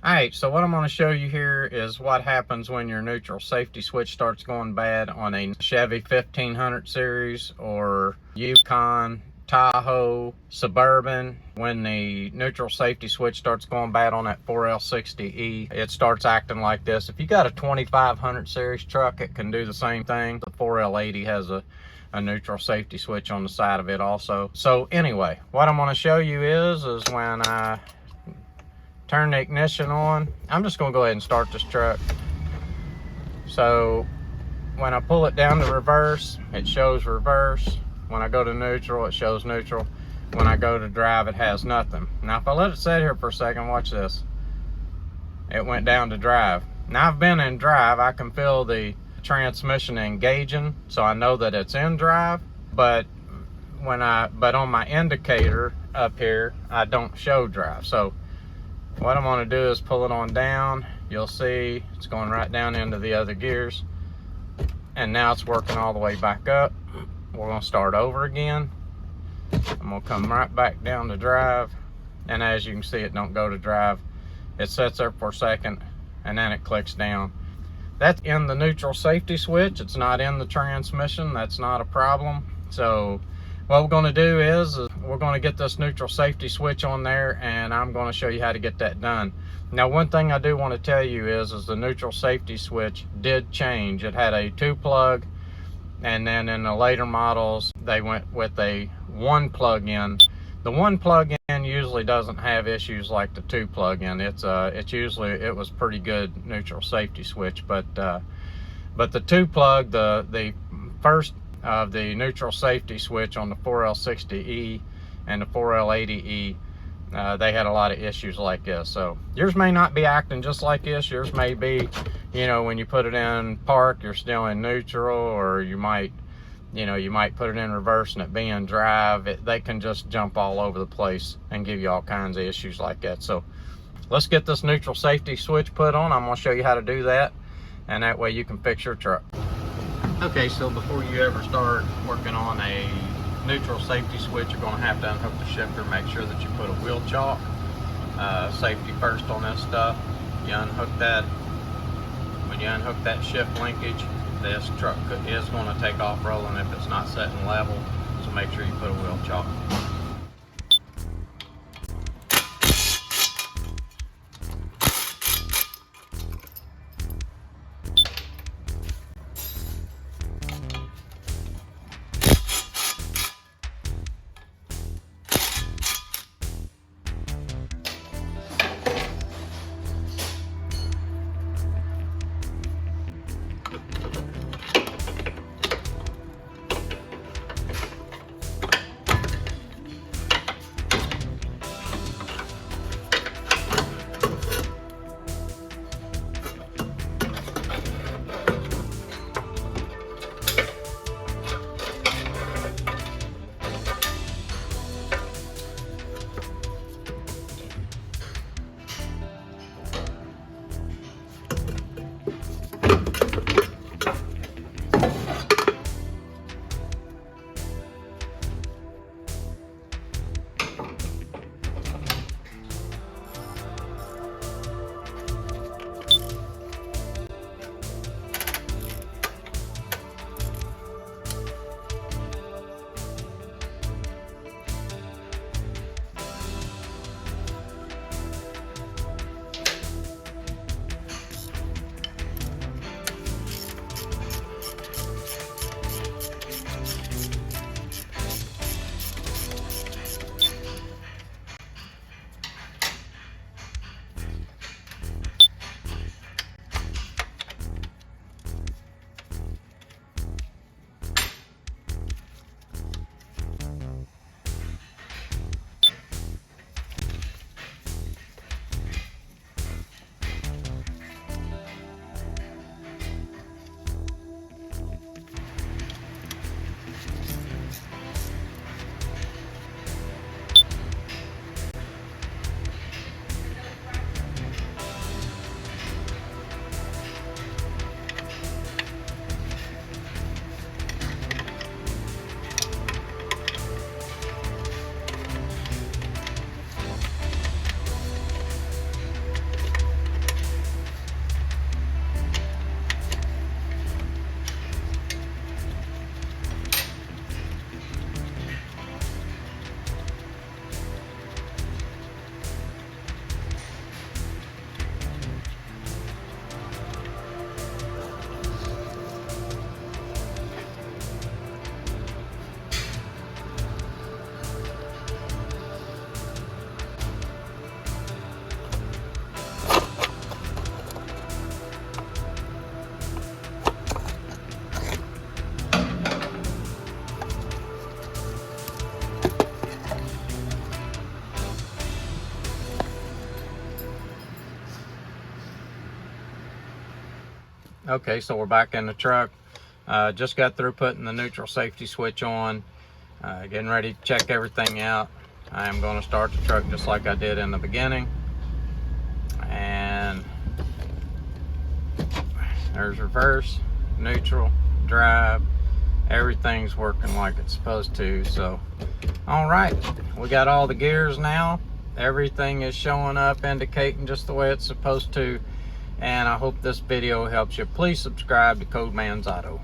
Alright, so what I'm going to show you here is what happens when your neutral safety switch starts going bad on a Chevy 1500 series or YUKON, TAHOE, Suburban. When the neutral safety switch starts going bad on that 4L60E, it starts acting like this. If you got a 2500 series truck, it can do the same thing. The 4L80 has a neutral safety switch on the side of it also. So anyway, what I'm going to show you is when I turn the ignition on, I'm just going to go ahead and start this truck. So when I pull it down to reverse, it shows reverse. When I go to neutral, it shows neutral. When I go to drive, it has nothing. Now if I let it sit here for a second, watch this. It went down to drive. Now I've been in drive, I can feel the transmission engaging, so I know that it's in drive, but on my indicator up here, I don't show drive. So what I'm going to do is pull it on down. You'll see it's going right down into the other gears, and now it's working all the way back up. We're going to start over again. I'm going to come right back down to drive, and as you can see, it don't go to drive. It sits there for a second and then it clicks down. That's in the neutral safety switch. It's not in the transmission. That's not a problem. So what we're going to do is we're going to get this neutral safety switch on there, and I'm going to show you how to get that done. Now one thing I do want to tell you is the neutral safety switch did change. It had a 2-plug, and then in the later models they went with a 1 plug-in. The 1 plug-in usually doesn't have issues like the 2 plug-in. It was pretty good neutral safety switch, but the 2 plug, the first of the neutral safety switch on the 4L60E and the 4L80E, they had a lot of issues like this. So yours may not be acting just like this. Yours may be, you know, when you put it in park, you're still in neutral, or you might put it in reverse and it be in drive. They can just jump all over the place and give you all kinds of issues like that. So let's get this neutral safety switch put on. I'm going to show you how to do that, and that way you can fix your truck. Okay, so before you ever start working on a neutral safety switch, you're going to have to unhook the shifter. Make sure that you put a wheel chock. Safety first on this stuff. You unhook that. When you unhook that shift linkage, this truck is going to take off rolling if it's not setting level. So make sure you put a wheel chock. Okay, so we're back in the truck. Just got through putting the neutral safety switch on, getting ready to check everything out. I am going to start the truck just like I did in the beginning. And there's reverse, neutral, drive. Everything's working like it's supposed to. So, all right, we got all the gears now. Everything is showing up, indicating just the way it's supposed to. And I hope this video helps you. Please subscribe to Codeman's Auto.